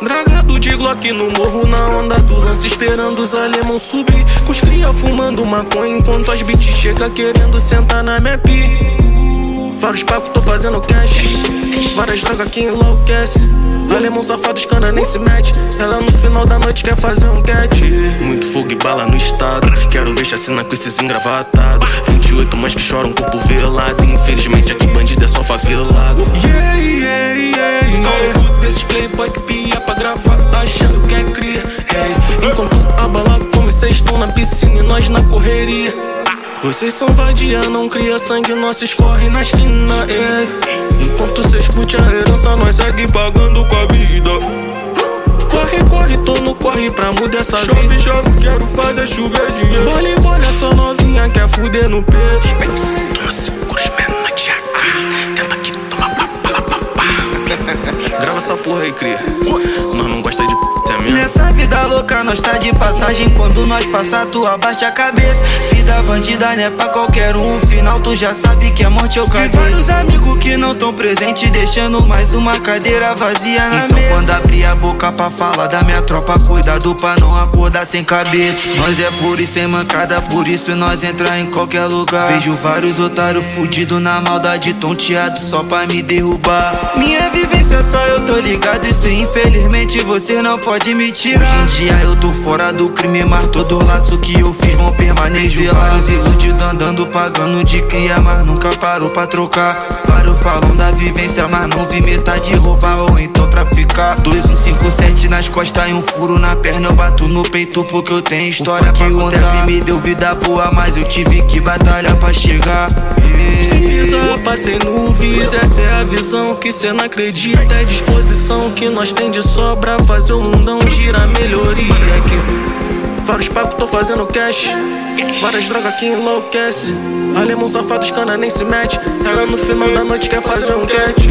Dragado de Glock no morro, na onda do lance, esperando os alemão subir. Com os cria fumando maconha, enquanto as bitches chega querendo sentar na minha pi. Vários pacos, tô fazendo cash, várias drogas que enlouquece. Alemão safado, os cana nem se mete. Ela no final da noite quer fazer um cat. Muito fogo e bala no estado, quero ver chacina com esses engravatados. 28 mães que choram, corpo velado. Infelizmente aqui bandido é só favelado. Yeah, yeah, yeah, yeah. Não desses playboy que pia pra gravar, achando que é cria. Hey. Enquanto a bala come, cês estão na piscina e nós na correria. Vocês são vadia, não cria sangue, nós escorre na esquina, Enquanto cês curte a herança, nós segue pagando com a vida. Corre, corre, tô no corre pra mudar essa vida. Chove, chove, quero fazer chover dinheiro. Bole, bole, essa novinha quer fuder no peito. Toma 5 na tchaca, tenta aqui, toma papá. Grava essa porra aí, cria. Nós não gosta de é mesmo. Nessa vida louca nós tá de passagem. Quando nós passar tu abaixa a cabeça. Vida bandida não é pra qualquer um. Final tu já sabe que é morte ou cadeia. Vi vários amigos que não tão presentes, deixando mais uma cadeira vazia na mesa. Quando abrir a boca pra falar da minha tropa, cuidado pra não acordar sem cabeça. Nós é puro e sem mancada, por isso nós entra em qualquer lugar. Vejo vários otários fudidos na maldade, tonteado só pra me derrubar. Minha vivência só eu tô ligado, isso infelizmente você não pode me tirar. Hoje em dia eu tô fora do crime, mas todo laço que eu fiz vão permanecer. Vários iludidos andando pagando de cria, mas nunca parou pra trocar. Vários falam da vivência, mas não vi metade roubar ou então traficar. 2157 nas costas e um furo na perna, eu bato no peito porque eu tenho história pra contar. Me deu vida boa, mas eu tive que batalhar pra chegar. Passei no vis, essa é a visão que cê não acredita. É disposição que nós tem de sobra, fazer o mundão girar melhoria aqui. Vários pacos, tô fazendo cash, várias drogas que enlouquece. Alemão safado, os cana nem se mete. Ela no final da noite quer fazer um cat.